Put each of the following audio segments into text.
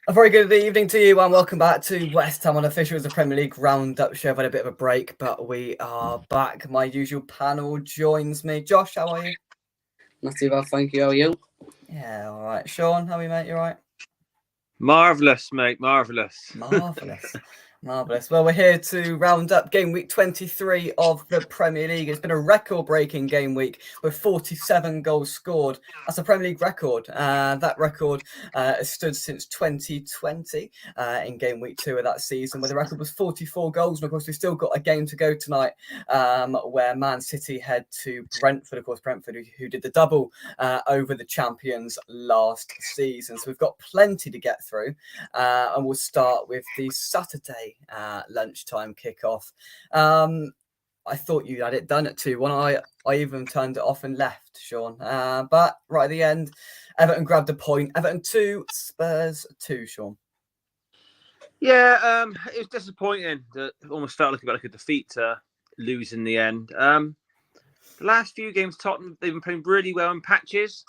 A very good evening to you and welcome back to West Ham Unofficial as the Premier League Roundup show. I've had a bit of a break, but we are back. My usual panel joins me. Josh, how are you? Not too bad, thank you. How are you? Yeah, all right. Sean, how are you, mate? You all right? Marvellous, mate. Marvellous. Marvellous. Well, we're here to round up game week 23 of the Premier League. It's been a record-breaking game week with 47 goals scored. That's a Premier League record. That record has stood since 2020 in game week 2 of that season, where the record was 44 goals. And, of course, we've still got a game to go tonight where Man City head to Brentford. Of course, Brentford, who did the double over the champions last season. So we've got plenty to get through. And we'll start with the Saturday lunchtime kickoff. I thought you had it done at 2-1. I even turned it off and left, Sean. But right at the end, Everton grabbed a point. Everton 2, Spurs 2, Sean. Yeah, it was disappointing. It almost felt like a defeat to lose in the end. The last few games, Tottenham, they've been playing really well in patches.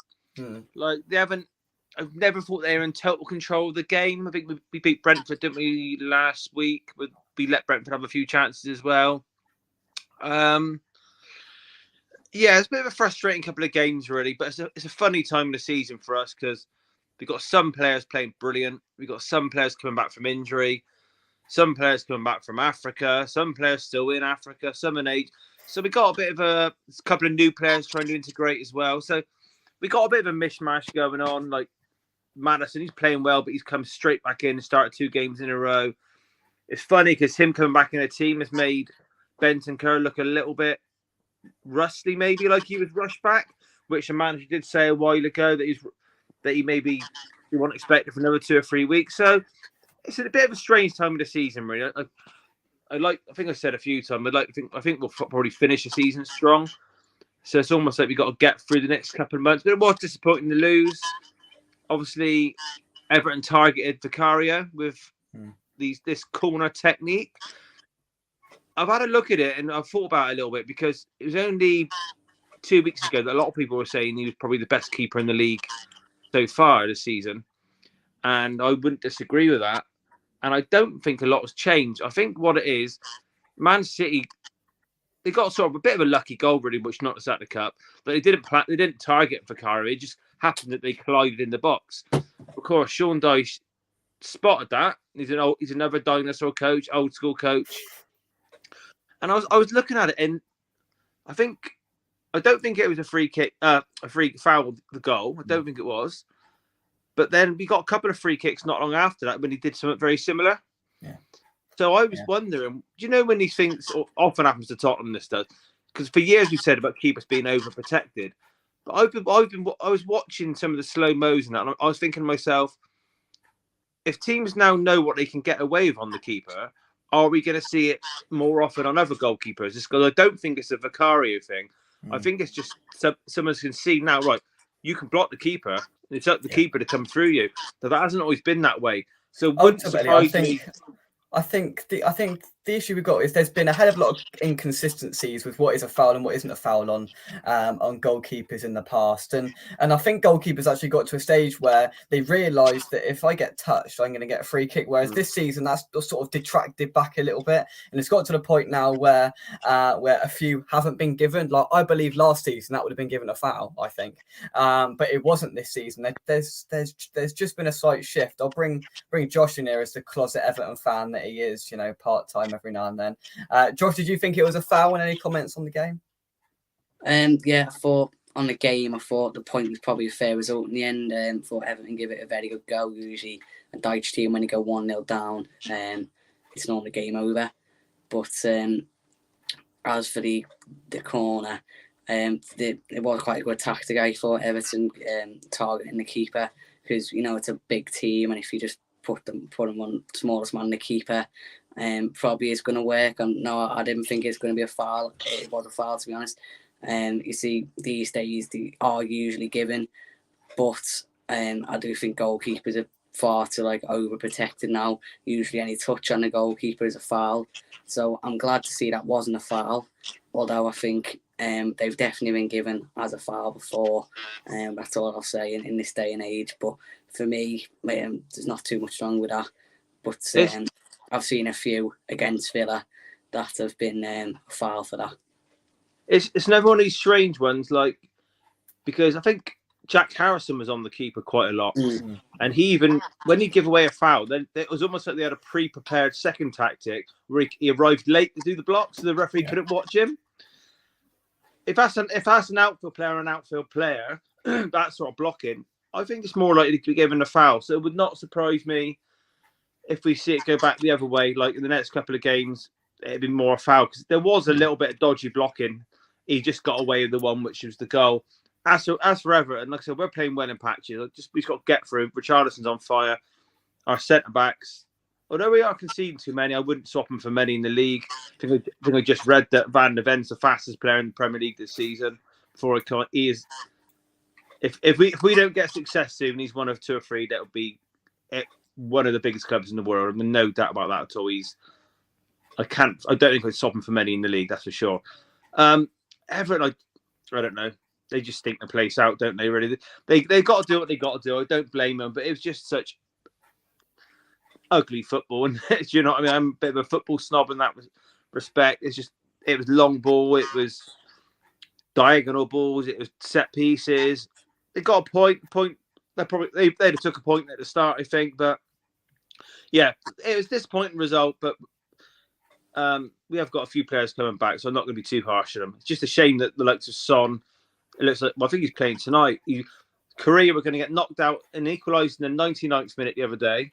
Like they haven't. I've never thought they were in total control of the game. I think we beat Brentford, didn't we, last week? We let Brentford have a few chances as well. Yeah, it's a bit of a frustrating couple of games, really. But it's a funny time of the season for us because we've got some players playing brilliant. We've got some players coming back from injury. Some players coming back from Africa. Some players still in Africa. Some in age. So we got a bit of a couple of new players trying to integrate as well. So we got a bit of a mishmash going on. Like Maddison, he's playing well, but he's come straight back in and started 2 games in a row. It's funny because him coming back in a team has made Bentancur look a little bit rusty, maybe like he was rushed back, which the manager did say a while ago that he maybe you won't expect it for another 2 or 3 weeks. So it's a bit of a strange time of the season, really. I think I said a few times. I think we'll probably finish the season strong. So it's almost like we've got to get through the next couple of months. But it was disappointing to lose. Obviously, Everton targeted Vicario with this corner technique. I've had a look at it and I've thought about it a little bit because it was only 2 weeks ago that a lot of people were saying he was probably the best keeper in the league so far this season. And I wouldn't disagree with that. And I don't think a lot has changed. I think what it is, Man City, they got sort of a bit of a lucky goal, really, which knocked us out of the cup. But they didn't target Vicario. It just happened that they collided in the box. Of course, Sean Dyche spotted that. He's another dinosaur coach, old school coach. And I was looking at it, and I don't think it was a free kick, a free foul, the goal. I don't think it was. But then we got a couple of free kicks not long after that when he did something very similar. Yeah. So I was wondering, do you know when these things often happens to Tottenham? This does, because for years we've said about keepers being overprotected. But I was watching some of the slow mos and that, and I was thinking to myself, if teams now know what they can get away with on the keeper, are we going to see it more often on other goalkeepers? Just because I don't think it's a Vicario thing. I think it's just someone can see now, right, you can block the keeper. It's up the keeper to come through you. So that hasn't always been that way. So wouldn't surprise me. I think the issue we've got is there's been a hell of a lot of inconsistencies with what is a foul and what isn't a foul on goalkeepers in the past, and I think goalkeepers actually got to a stage where they realised that if I get touched, I'm going to get a free kick. Whereas this season, that's sort of detracted back a little bit, and it's got to the point now where a few haven't been given. Like I believe last season that would have been given a foul, I think, but it wasn't this season. There's just been a slight shift. I'll bring Josh in here as the closet Everton fan that he is, part-time every now and then. Josh, did you think it was a foul? And any comments on the game? Yeah, I thought on the game, I thought the point was probably a fair result in the end. Thought Everton give it a very good go. Usually a Dyche team, when they go 1-0 down, it's normally game over. But as for the corner, it was quite a good tactic, I thought, Everton targeting the keeper, because it's a big team, and if you just put them on smallest man, the keeper, probably is going to work. No, I didn't think it's going to be a foul. It was a foul, to be honest. You see, these days they are usually given, but I do think goalkeepers are far too overprotected now. Usually any touch on the goalkeeper is a foul. So I'm glad to see that wasn't a foul. Although I think they've definitely been given as a foul before. That's all I'll say in this day and age. But for me, there's not too much wrong with that. But I've seen a few against Villa that have been a foul for that. It's another one of these strange ones, like, because I think Jack Harrison was on the keeper quite a lot. And he even, when he give away a foul, then it was almost like they had a pre-prepared second tactic where he arrived late to do the block, so the referee couldn't watch him. If that's an outfield player, that sort of blocking, I think it's more likely to be given a foul. So it would not surprise me if we see it go back the other way, like in the next couple of games, it'd be more a foul, because there was a little bit of dodgy blocking. He just got away with the one, which was the goal. As for Everton, like I said, we're playing well in patches. We've got to get through. Richarlison's on fire. Our centre backs, although we are conceding too many, I wouldn't swap them for many in the league. I think I just read that Van der Ven's the fastest player in the Premier League this season. He is. If we don't get success soon, he's one of 2 or 3. That'll be one of the biggest clubs in the world. I mean, no doubt about that at all. I don't think I'd swap him for many in the league. That's for sure. Everton, I don't know. They just stink the place out, don't they? Really, they got to do what they got to do. I don't blame them, but it was just such ugly football. And do you know what I mean? I'm a bit of a football snob in that respect. It was long ball. It was diagonal balls. It was set pieces. They got a point. They'd have took a point at the start, I think. But yeah, it was a disappointing result. But we have got a few players coming back, so I'm not going to be too harsh on them. It's just a shame that the likes of Son. It looks like, well, I think he's playing tonight. Korea were going to get knocked out and equalised in the 99th minute the other day.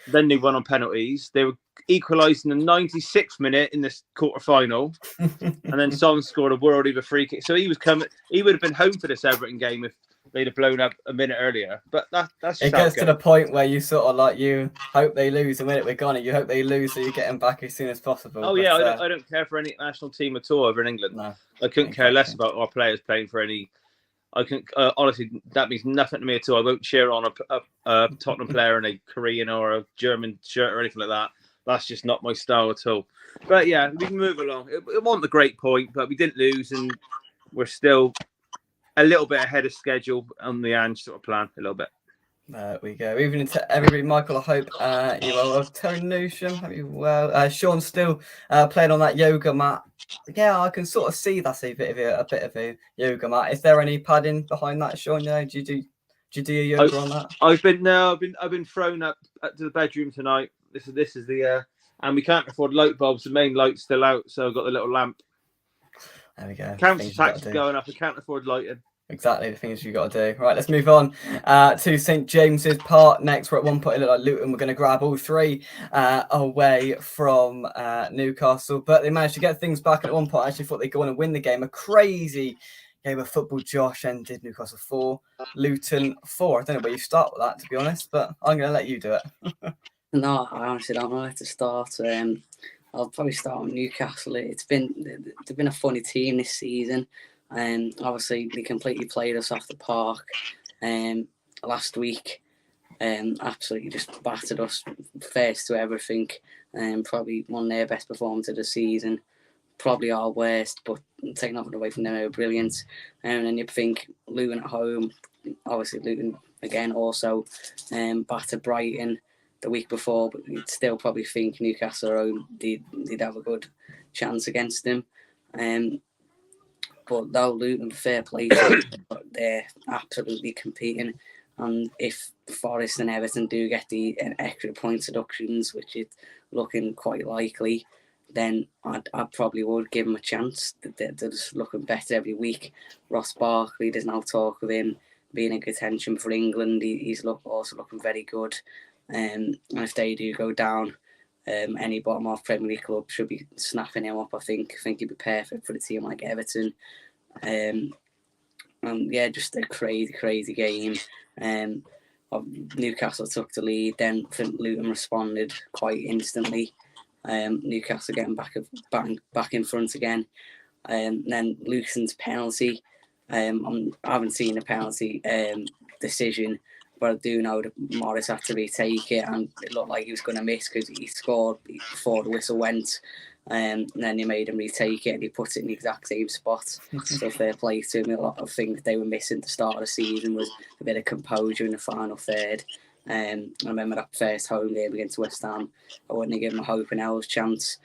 Then they won on penalties. They were equalised in the 96th minute in this quarter-final. And then Son scored a world-ever free kick. So he would have been home for this Everton game if they'd have blown up a minute earlier. But that's it gets to the point where you sort of like, you hope they lose the minute we're gone, and you hope they lose so you get them back as soon as possible. Oh, yeah, I don't care for any national team at all over in England. No, I couldn't care less about our players playing for any. I can honestly, that means nothing to me at all. I won't cheer on a Tottenham player in a Korean or a German shirt or anything like that. That's just not my style at all. But yeah, we can move along. It wasn't a great point, but we didn't lose, and we're still a little bit ahead of schedule on the Ange sort of plan, a little bit. There we go. Evening to everybody. Michael, I hope you are well. Terry Newsham, hope you well. Sean still playing on that yoga mat. Yeah, I can sort of see that's a bit of a yoga mat. Is there any padding behind that, Sean? Do you do your yoga on that? I've been thrown up to the bedroom tonight. This is the and we can't afford light bulbs. The main light's still out, so I've got the little lamp. There we go. Council tax is going up. I can't afford lighting. Exactly the things you've got to do. Right, let's move on to St James's Park next. Where at one point it looked like Luton were going to grab all 3 away from Newcastle, but they managed to get things back. And at one point, I actually thought they'd go on and win the game. A crazy game of football. Josh ended Newcastle 4, Luton 4. I don't know where you start with that, to be honest, but I'm going to let you do it. No, I honestly don't know where to start. I'll probably start with Newcastle. They've been a funny team this season. Obviously, they completely played us off the park last week. Absolutely just battered us first to everything. Probably one of their best performances of the season. Probably our worst, but take nothing away from them, they were brilliant. And then you think Luton at home, obviously Luton again also battered Brighton the week before, but you'd still probably think Newcastle at home, they'd have a good chance against them. But though Luton, fair play, they're absolutely competing. And if Forest and Everton do get the extra point deductions, which is looking quite likely, then I probably would give them a chance. They're just looking better every week. Ross Barkley, there's now talk of him being in contention for England. He's also looking very good. And if they do go down, any bottom half Premier League club should be snapping him up. I think he'd be perfect for a team like Everton. And yeah, just a crazy game. Newcastle took the lead, then Luton responded quite instantly. Newcastle getting back in front again. Then Luton's penalty. I haven't seen the penalty decision, but I do know that Morris had to retake it, and it looked like he was going to miss because he scored before the whistle went. And then they made him retake it, and he put it in the exact same spot. So fair play to him. A lot of things they were missing at the start of the season was a bit of composure in the final third. I remember that first home game against West Ham. I wouldn't have given them a hope and L's chance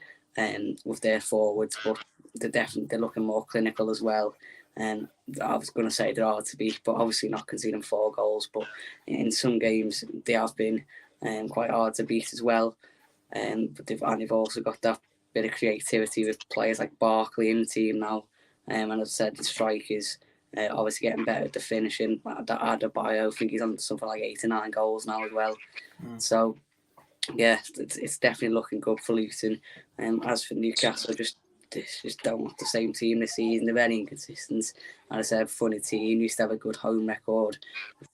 with their forwards, but they're looking more clinical as well. And I was going to say they're hard to beat, but obviously not conceding 4 goals. But in some games they have been quite hard to beat as well. But they've also got that bit of creativity with players like Barkley in the team now. And as I said, the strikers obviously getting better at the finishing. Adebayo, I think he's on something like 8 or 9 goals now as well. So yeah, it's definitely looking good for Luton. As for Newcastle, just don't look the same team this season. They're very inconsistent. And I said, funny team. Used to have a good home record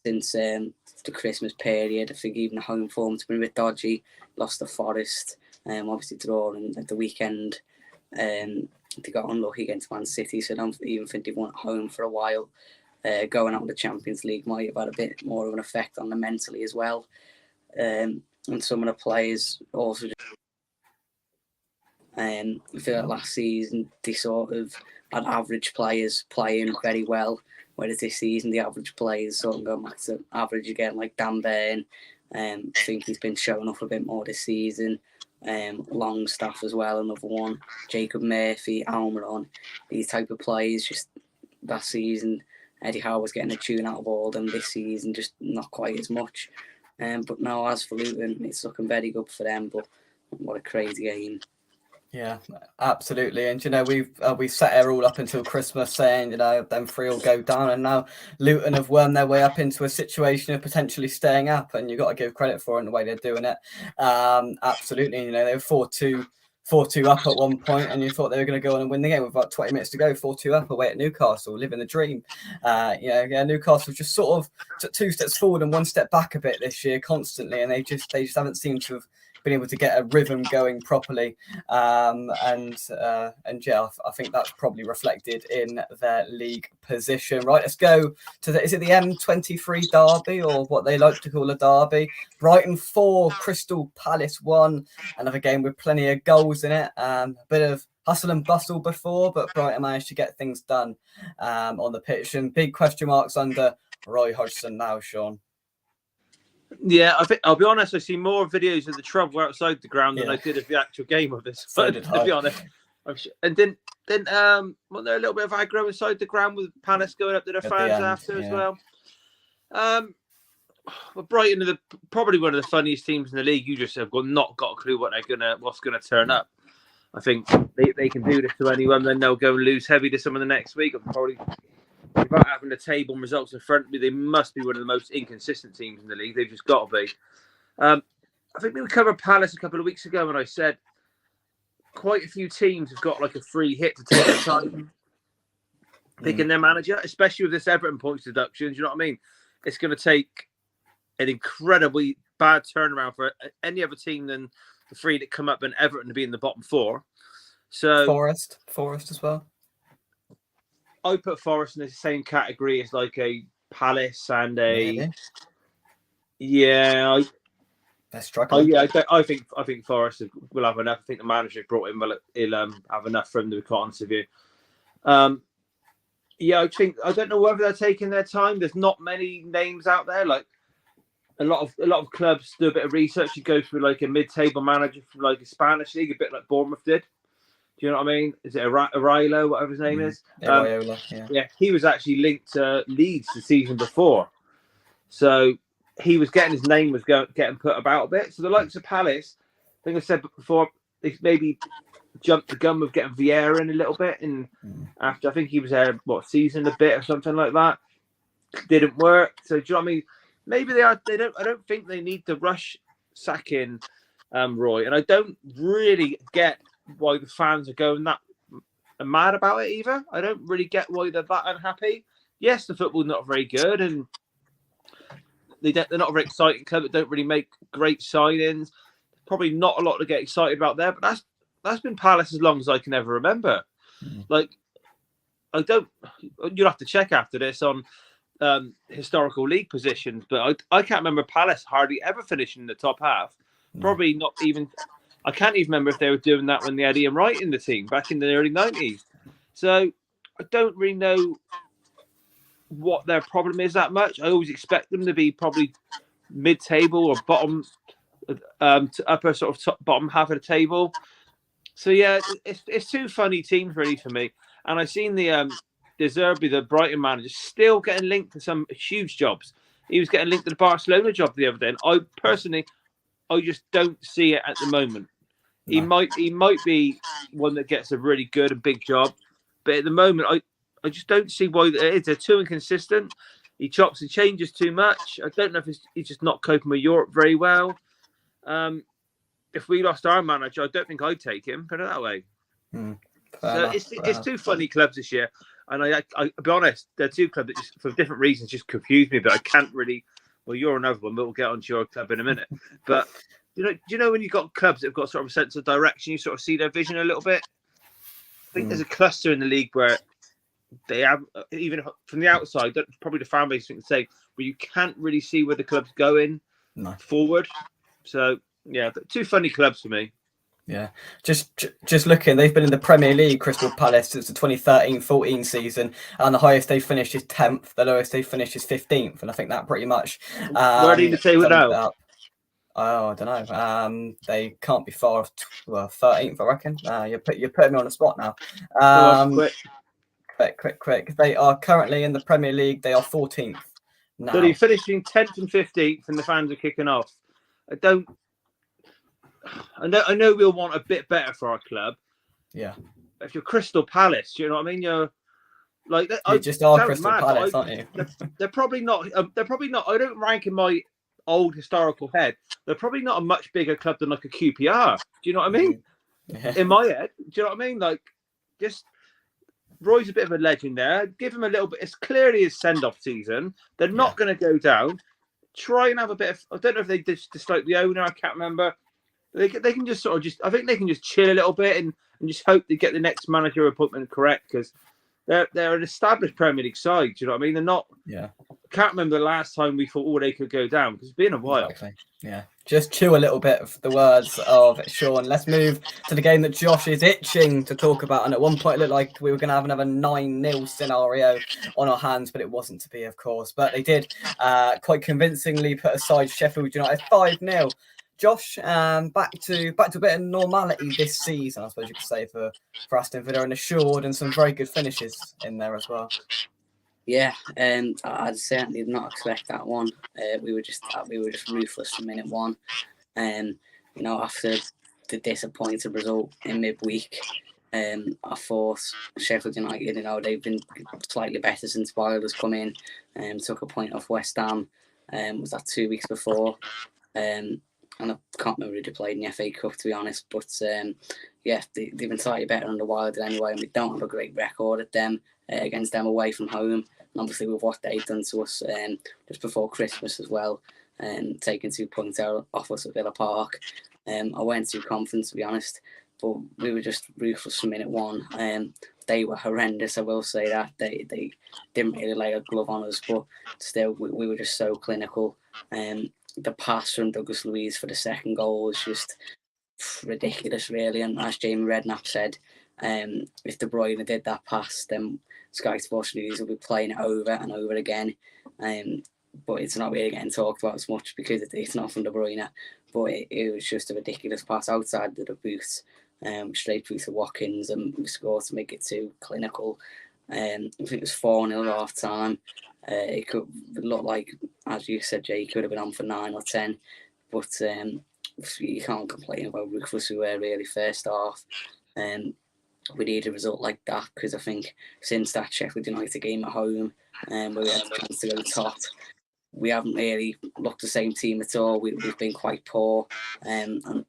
since the Christmas period. I think even the home form's been a bit dodgy. Lost to Forest. Obviously drawing at the weekend. They got unlucky against Man City, so I don't even think they've won at home for a while. Going out in the Champions League might have had a bit more of an effect on them mentally as well. And some of the players also just I feel like last season they sort of had average players playing very well, whereas this season the average players sort of going back to average again, like Dan Burn. I think he's been showing off a bit more this season. Longstaff as well, another one. Jacob Murphy, Almiron, these type of players. Just that season, Eddie Howe was getting a tune out of all them. This season, just not quite as much. But now, as for Luton, it's looking very good for them. But what a crazy game! Yeah, absolutely. And we sat here all up until Christmas saying them 3 will go down, and now Luton have wormed their way up into a situation of potentially staying up, and you've got to give credit for it in the way they're doing it. Absolutely. They were 4-2 up at one point, and you thought they were going to go on and win the game with about 20 minutes to go. 4-2 up away at Newcastle, living the dream. Newcastle just sort of took 2 steps forward and 1 step back a bit this year constantly, and they just haven't seemed to have been able to get a rhythm going properly. I think that's probably reflected in their league position. Right, let's go to is it the M23 derby, or what they like to call a derby? Brighton 4, Crystal Palace 1. Another game with plenty of goals in it. A bit of hustle and bustle before, but Brighton managed to get things done on the pitch. And big question marks under Roy Hodgson now, Sean. Yeah, I think I'll be honest. I see more videos of the trouble outside the ground than I did of the actual game of this. So did to be honest, and then wasn't there a little bit of aggro inside the ground with Palace going up to the fans after as well? Well, Brighton are probably one of the funniest teams in the league. You just have not got a clue what's gonna turn up. I think they can do this to anyone. Then they'll go and lose heavy to someone the next week. Probably. Without having the table and results in front of me, they must be one of the most inconsistent teams in the league. They've just got to be. I think we covered Palace a couple of weeks ago, and I said quite a few teams have got like a free hit to take their time picking their manager, especially with this Everton points deduction. Do you know what I mean? It's going to take an incredibly bad turnaround for any other team than the 3 that come up and Everton to be in the bottom 4. So Forest as well. I put Forest in the same category as like a Palace and a they're struggling. I think Forest will have enough. I think the manager brought in he'll have enough for him, to be quite honest with you. I don't know whether they're taking their time. There's not many names out there. Like a lot of clubs do a bit of research. You go through like a mid-table manager from like a Spanish league, a bit like Bournemouth did. Do you know what I mean? Is it Arilo, whatever his name is? Ariola, he was actually linked to Leeds the season before. So he was his name was getting put about a bit. So the likes of Palace, I think I said before, they maybe jumped the gun with getting Vieira in a little bit. And after, I think he was there, season a bit or something like that. Didn't work. So do you know what I mean? Maybe I don't think they need to rush sacking Roy. And I don't really get why the fans are going that mad about it either. I don't really get why they're that unhappy. Yes, the football's not very good, and they're not a very exciting club that don't really make great signings. Probably not a lot to get excited about there, but that's been Palace as long as I can ever remember. Like, you'll have to check after this on historical league positions, but I can't remember Palace hardly ever finishing in the top half. Probably not even I can't even remember if they were doing that when they had Ian Wright in the team back in the early 90s. So I don't really know what their problem is that much. I always expect them to be probably mid-table or bottom, to upper sort of bottom half of the table. So yeah, it's two funny teams really for me. And I've seen the Zerbi, the Brighton manager, still getting linked to some huge jobs. He was getting linked to the Barcelona job the other day, and I just don't see it at the moment. He No. might be one that gets a really good and big job, but at the moment, I just don't see why it is. They're too inconsistent. He chops and changes too much. I don't know if he's just not coping with Europe very well. If we lost our manager, I don't think I'd take him. Put it that way. So it's two funny clubs this year, and I'll be honest, they're two clubs that just for different reasons just confuse me. But I can't really. Well, you're another one, but we'll get onto your club in a minute. But do you know when you've got clubs that have got sort of a sense of direction, you sort of see their vision a little bit. I think there's a cluster in the league where they have, even from the outside, probably the fan base think the same, where you can't really see where the club's going forward. So yeah, two funny clubs for me. Yeah, just looking, they've been in the Premier League, Crystal Palace, since the 2013-14 season, and the highest they finished is 10th, the lowest they finished is 15th, and I think that pretty much where do you say it now? Oh, I don't know. They can't be far off 13th, I reckon. You're putting me on the spot now. Quick. They are currently in the Premier League. They are 14th now. So they're finishing 10th and 15th, and the fans are kicking off. I know we'll want a bit better for our club. Yeah. If you're Crystal Palace, you know what I mean? You're like you just are Crystal Palace, aren't you? They're probably not. They're probably not. I don't rank in my old historical head. They're probably not a much bigger club than like a QPR. Do you know what I mean? Yeah. In my head, do you know what I mean? Like, just Roy's a bit of a legend there. Give him a little bit. It's clearly his send-off season. They're not going to go down. Try and have a bit of. I don't know if they dislike the owner. I can't remember. They can just sort of I think they can just chill a little bit and just hope they get the next manager appointment correct, because they're an established Premier League side. Do you know what I mean? They're not. Yeah. I can't remember the last time we thought they could go down, because it's been a while. Exactly. Yeah. Just chew a little bit of the words of Sean. Let's move to the game that Josh is itching to talk about. And at one point, it looked like we were going to have another 9-0 scenario on our hands, but it wasn't to be, of course. But they did quite convincingly put aside Sheffield United 5-0. Josh, back to a bit of normality this season, I suppose you could say, for Aston Villa, and assured, and some very good finishes in there as well. Yeah, I'd certainly not expect that one. We were just ruthless from minute one. After the disappointing result in midweek, I thought Sheffield United, they've been slightly better since Wilder's come in and took a point off West Ham. Was that 2 weeks before? And I can't remember who they played in the FA Cup, to be honest. But they've been slightly better under Wilder anyway, and we don't have a great record at them against them away from home. And obviously with what they've done to us just before Christmas as well, taking 2 points out off us at Villa Park. I weren't too confident, to be honest, but we were just ruthless from minute one. They were horrendous, I will say that. They didn't really lay a glove on us, but still, we were just so clinical. The pass from Douglas Luiz for the second goal was just ridiculous, really. And as Jamie Redknapp said, if De Bruyne did that pass, then Sky Sports News will be playing it over and over again. But it's not really getting talked about as much because it's not from De Bruyne. But it was just a ridiculous pass outside the boot, straight through to Watkins, and we scored to make it too clinical. I think it was 4-0 at half time. It could look like, as you said, Jay, could have been on for 9 or 10, but you can't complain about ruthless we were really first half. We need a result like that, because I think since that Sheffield United game at home, where we had a chance to go top, we haven't really looked the same team at all. We've been quite poor, and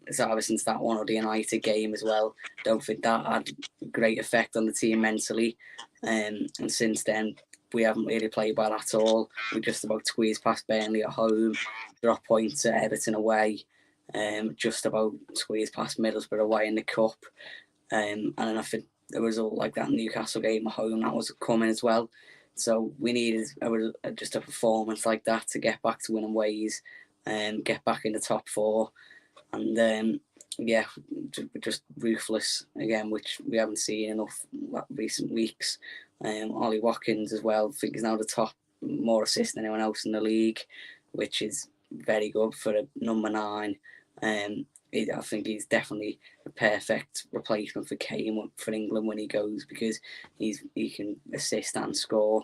it's either since that one or the United game as well. Don't think that had a great effect on the team mentally, and since then we haven't really played well at all. We just about squeezed past Burnley at home, drop points at Everton away, just about squeezed past Middlesbrough away in the cup, and then I think a result like that Newcastle game at home, that was coming as well. So we needed just a performance like that to get back to winning ways and get back in the top four. And yeah, just ruthless again, which we haven't seen enough recent weeks. Ollie Watkins as well, I think he's now the top, more assists than anyone else in the league, which is very good for a number 9. I think he's definitely a perfect replacement for Kane for England when he goes, because he can assist and score.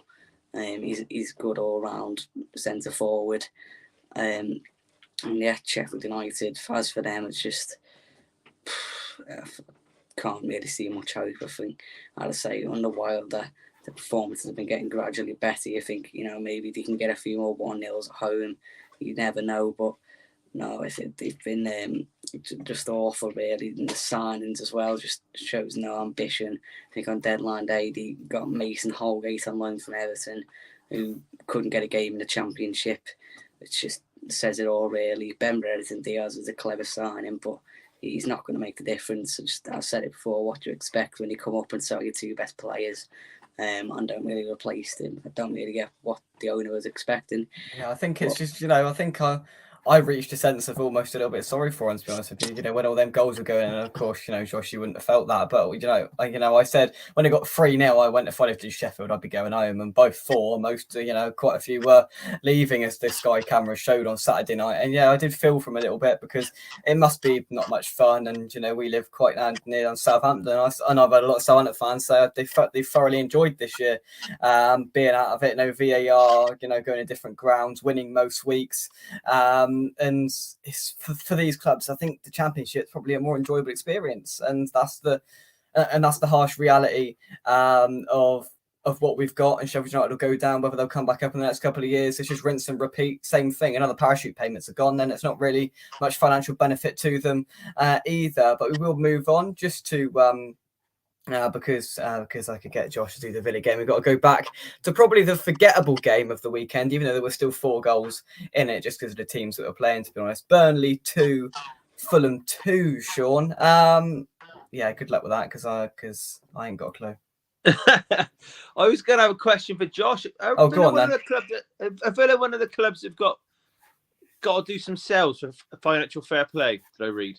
He's good all round centre forward. And yeah, Sheffield United. As for them, it's just can't really see much hope. I think, I'd say, under Wilder, the performances have been getting gradually better. You think, maybe they can get a few more 1-0s at home. You never know, but no, I think they've been just awful, really. And the signings as well just shows no ambition. I think on deadline day, they got Mason Holgate on loan from Everton, who couldn't get a game in the Championship. It just says it all, really. Ben Brereton Diaz was a clever signing, but he's not going to make the difference. I've said it before, what do you expect when you come up and sell your 2 best players and don't really replace them? I don't really get what the owner was expecting. Yeah, I think it's just, I think I reached a sense of almost a little bit sorry for him, to be honest with you. When all them goals were going in, and of course, Josh, you wouldn't have felt that. But I said when it got 3-0, I went, if I lived in Sheffield, I'd be going home. And both 4, quite a few were leaving, as the Sky camera showed on Saturday night. And yeah, I did feel for him a little bit, because it must be not much fun. And we live quite near on Southampton, and I've had a lot of Southampton fans say they thoroughly enjoyed this year, being out of it. No VAR, going to different grounds, winning most weeks. And it's for these clubs, I think the Championship's probably a more enjoyable experience, and that's the harsh reality of what we've got. And Sheffield United will go down. Whether they'll come back up in the next couple of years, it's just rinse and repeat, same thing. Another parachute payments are gone, then it's not really much financial benefit to them either. But we will move on just to because I could get Josh to do the Villa game. We've got to go back to probably the forgettable game of the weekend, even though there were still 4 goals in it, just because of the teams that were playing, to be honest. Burnley 2, Fulham 2, Sean. Yeah, good luck with that, because I ain't got a clue. I was going to have a question for Josh. Go on then. Villa, one of the clubs have got to do some sales for financial fair play, did I read?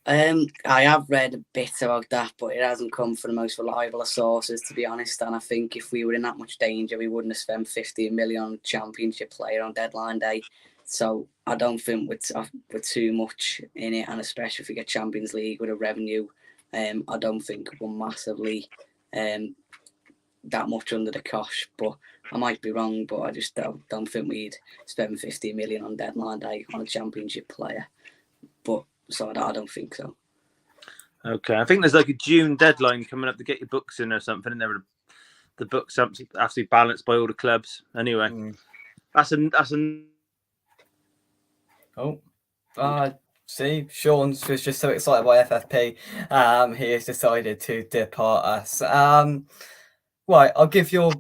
I have read a bit about that, but it hasn't come from the most reliable of sources, to be honest. And I think if we were in that much danger, we wouldn't have spent 15 million on a Championship player on deadline day. So I don't think we're too much in it, and especially if we get Champions League with a revenue, I don't think we're massively that much under the cosh. But I might be wrong, but I just don't think we'd spend 15 million on deadline day on a Championship player. But so I don't think so. Okay, I think there's like a June deadline coming up to get your books in or something, and the books have to be balanced by all the clubs. Anyway, that's a. See, Sean's just so excited by FFP. He has decided to depart us. Right, I'll give your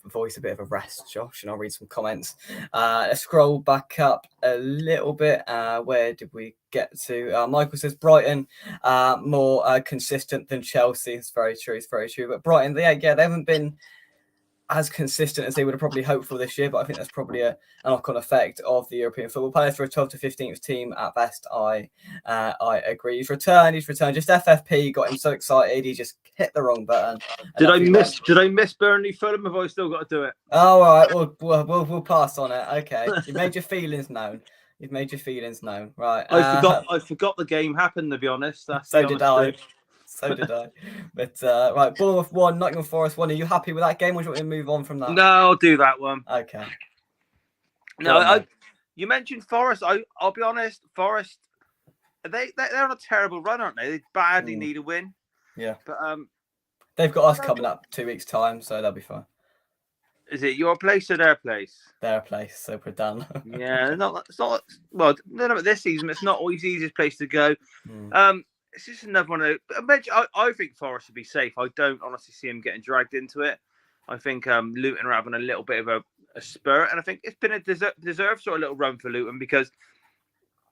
voice a bit of a rest, Josh, and I'll read some comments. Let's scroll back up a little bit. Where did we get to? Michael says Brighton more consistent than Chelsea. It's very true. It's very true. But Brighton, they haven't been as consistent as they would have probably hoped for this year, but I think that's probably a knock-on effect of the European football players. For a 12th to 15th team at best, I agree. He's returned. Just FFP got him so excited, he just hit the wrong button. Did I miss Burnley Fulham? Have I still got to do it? Oh, all right. We'll pass on it. Okay, you made your feelings known. Right. I forgot the game happened, to be honest. So did I. But right, Bournemouth 1, Nottingham Forest 1. Are you happy with that game, or do you want me to move on from that? No, I'll do that one. Okay. No, you mentioned Forest. I'll be honest, Forest, they're on a terrible run, aren't they? They badly need a win. Yeah. But they've got us coming up 2 weeks' time, so they'll be fine. Is it your place or their place? Their place, so we're done. Yeah, it's not. Well, no, this season it's not always the easiest place to go. It's just another one of. I think Forest would be safe. I don't honestly see him getting dragged into it. I think Luton are having a little bit of a spurt, and I think it's been a deserved sort of little run for Luton, because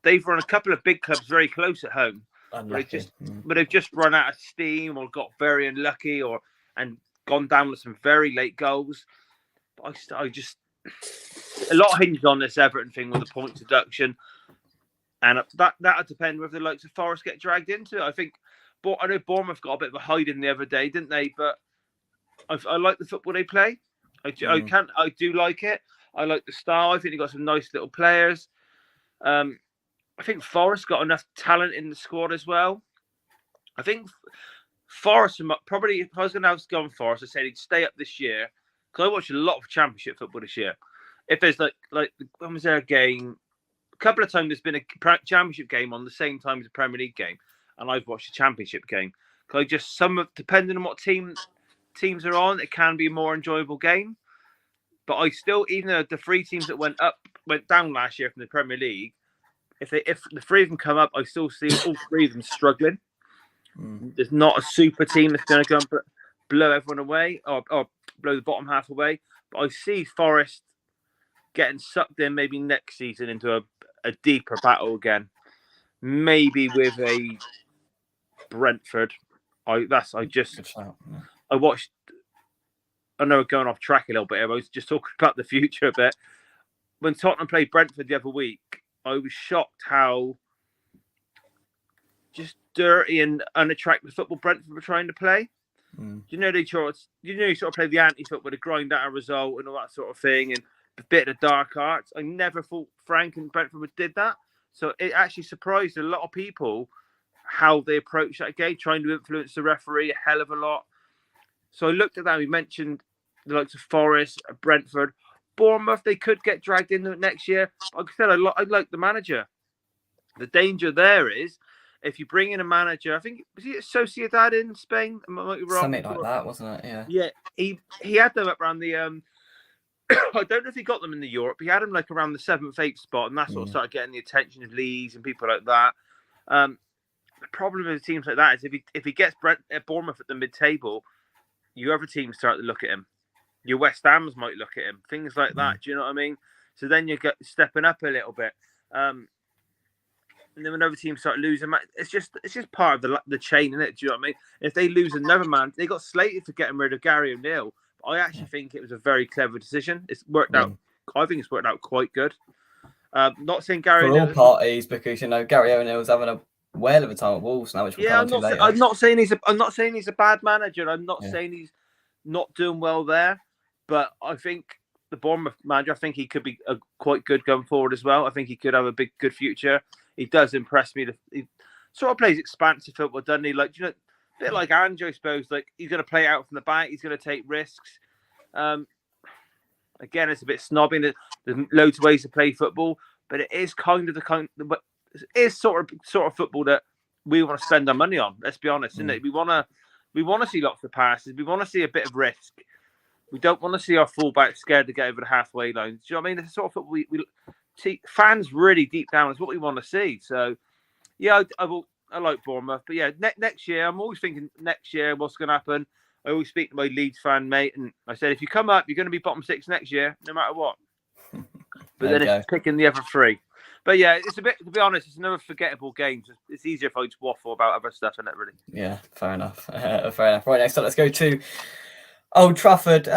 they've run a couple of big clubs very close at home. But they've just run out of steam, or got very unlucky, and gone down with some very late goals. But I just a lot hinged on this Everton thing with the point deduction. And that'll depend whether the likes of Forest get dragged into it. I know Bournemouth got a bit of a hide in the other day, didn't they? But I like the football they play. I do like it. I like the style. I think they got some nice little players. I think Forest got enough talent in the squad as well. I think Forest probably, if I was going to have gone Forest, I'd say they'd stay up this year, because I watched a lot of Championship football this year. If there's like when was there a game? A couple of times there's been a Championship game on the same time as a Premier League game, and I've watched a Championship game. Because depending on what teams are on, it can be a more enjoyable game. But I still, even though the 3 teams that went down last year from the Premier League, if the 3 of them come up, I still see all 3 of them struggling. There's not a super team that's going to go and blow everyone away or blow the bottom half away. But I see Forest getting sucked in maybe next season into a deeper battle again. Maybe with a Brentford. I watched. I know we're going off track a little bit. I was just talking about the future a bit. When Tottenham played Brentford the other week, I was shocked how just dirty and unattractive football Brentford were trying to play. You know, you sort of play the anti-football to grind out a result and all that sort of thing, and a bit of the dark arts. I never thought Frank and Brentford did that. So it actually surprised a lot of people how they approached that game, trying to influence the referee a hell of a lot. So I looked at that. We mentioned the likes of Forest, Brentford, Bournemouth. They could get dragged into it next year. Like I said, I like the manager. The danger there is if you bring in a manager. I think was he at Sociedad in Spain? I might be wrong. Something like that, wasn't it? Yeah. Yeah. He had them up around the. I don't know if he got them in the Europe. He had them like around the 7th, 8th spot, and that sort of started getting the attention of Leeds and people like that. The problem with teams like that is if he gets Bournemouth at the mid-table, your other teams start to look at him. Your West Hams might look at him. Things like that. Do you know what I mean? So then you get stepping up a little bit. And then when other teams start losing, it's just part of the chain, isn't it? Do you know what I mean? If they lose another man, they got slated for getting rid of Gary O'Neill. But I actually think it was a very clever decision. It's worked out. I think it's worked out quite good. Not saying Gary for all parties, because Gary O'Neill's having a whale of a time at Wolves now, which we'll come to later. I'm not saying he's a bad manager. I'm not saying he's not doing well there, but I think the Bournemouth manager, I think he could be quite good going forward as well. I think he could have a good future. He does impress me. He sort of plays expansive football, doesn't he? Like, a bit like Andrew, I suppose. Like, he's going to play out from the back. He's going to take risks. Again, it's a bit snobby. There's loads of ways to play football, but it is sort of football that we want to spend our money on. Let's be honest, isn't it? We want to see lots of passes. We want to see a bit of risk. We don't want to see our fullback scared to get over the halfway line. Do you know what I mean? It's the sort of football we see, fans really deep down is what we want to see. So, yeah, I like Bournemouth, but yeah, next year I'm always thinking next year what's going to happen. I always speak to my Leeds fan mate, and I said if you come up, you're going to be bottom 6 next year, no matter what. But then it's picking the other 3. But yeah, it's a bit, to be honest, it's another forgettable game. It's easier if I just waffle about other stuff, isn't it, really? Yeah, fair enough. Fair enough. Right, next up, let's go to Old Trafford.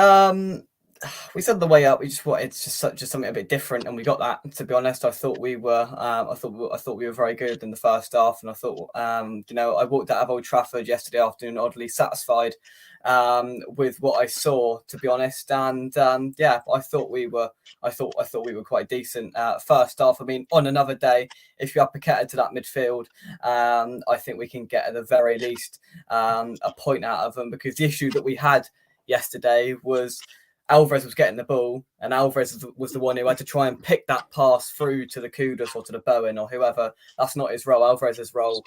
We said the way up. We just wanted just something a bit different, and we got that. To be honest, I thought we were. I thought we were very good in the first half, and I thought, I walked out of Old Trafford yesterday afternoon oddly satisfied with what I saw. To be honest, and I thought we were. I thought we were quite decent. First half. I mean, on another day, if you have Paqueta to that midfield, I think we can get at the very least a point out of them, because the issue that we had yesterday was Alvarez was getting the ball, and Alvarez was the one who had to try and pick that pass through to the Kudus or to the Bowen or whoever. That's not his role. Alvarez's role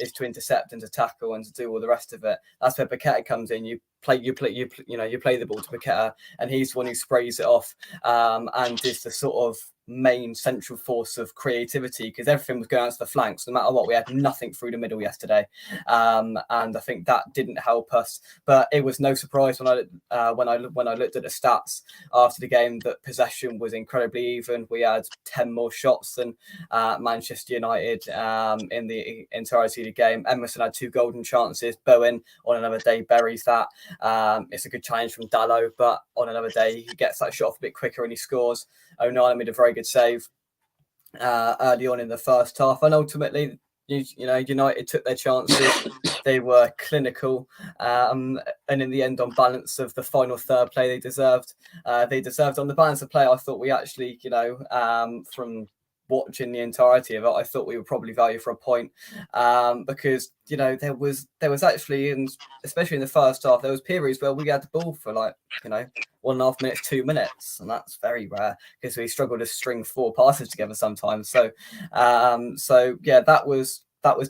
is to intercept and to tackle and to do all the rest of it. That's where Paqueta comes in. You play the ball to Paqueta, and he's the one who sprays it off and is the sort of main central force of creativity, because everything was going out to the flanks. No matter what, we had nothing through the middle yesterday, and I think that didn't help us. But it was no surprise when I looked at the stats after the game that possession was incredibly even. We had 10 more shots than Manchester United in the entirety of the game. Emerson had 2 golden chances. Bowen on another day buries that. It's a good challenge from Dalot, but on another day he gets that shot off a bit quicker and he scores. Onana made a very good save. early on in the first half, and ultimately, United took their chances. They were clinical, and in the end, on balance of the final third play, they deserved. They deserved on the balance of play. I thought we actually, from watching the entirety of it, I thought we were probably value for a point, because there was actually, and especially in the first half, there was periods where we had the ball for 1.5 minutes, 2 minutes, and that's very rare because we struggle to string 4 passes together sometimes. So yeah, that was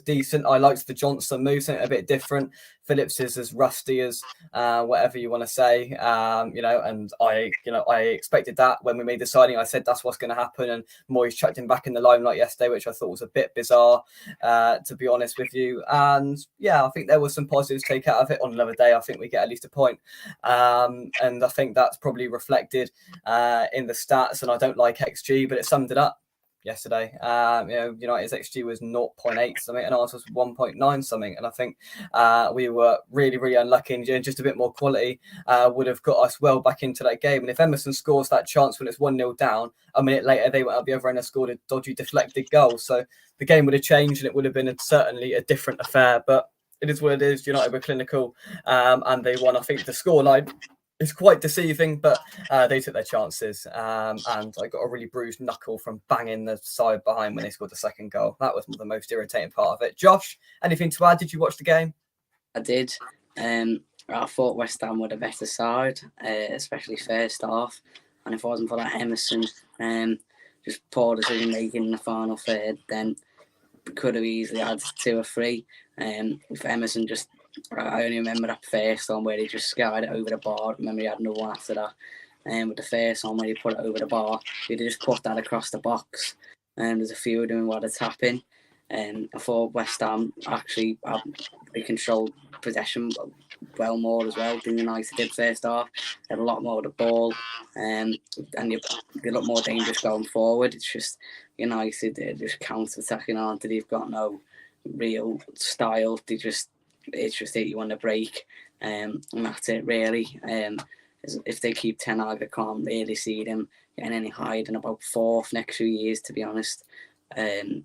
decent. I liked the Johnson move, something a bit different. Phillips is as rusty as whatever you want to say, and I expected that when we made the signing. I said that's what's going to happen, and Moyes chucked him back in the limelight yesterday, which I thought was a bit bizarre, to be honest with you. And yeah, I think there was some positives to take out of it. On another day, I think we get at least a point, and I think that's probably reflected in the stats. And I don't like XG, but it summed it up yesterday. United's XG was 0.8 something, and ours was 1.9 something. And I think we were really, really unlucky. And just a bit more quality would have got us well back into that game. And if Emerson scores that chance when it's 1-0 down, a minute later they went up the other end and scored a dodgy deflected goal. So the game would have changed, and it would have been certainly a different affair. But it is what it is. United were clinical, and they won. I think the scoreline is quite deceiving, but they took their chances, and I got a really bruised knuckle from banging the side behind when they scored the second goal. That was the most irritating part of it. Josh, anything to add? Did you watch the game? I did. I thought West Ham were the better side, especially first half. And if it wasn't for that Emerson, just poor decision making in the final third, then we could have easily had 2 or 3. If Emerson just, I only remember that first one where he just skied it over the bar. I remember he had another one after that. With the first one where he put it over the bar, he'd just put that across the box. There's a few of them while it's happening. I thought West Ham actually they controlled possession well more as well than United did first half. They had a lot more of the ball, and they look more dangerous going forward. It's just United, they're just counter-attacking on. They've got no real style. It's just hit you on the break, and that's it really. If they keep Ten Hag, I can't really see them getting any higher than about 4th next few years, to be honest. I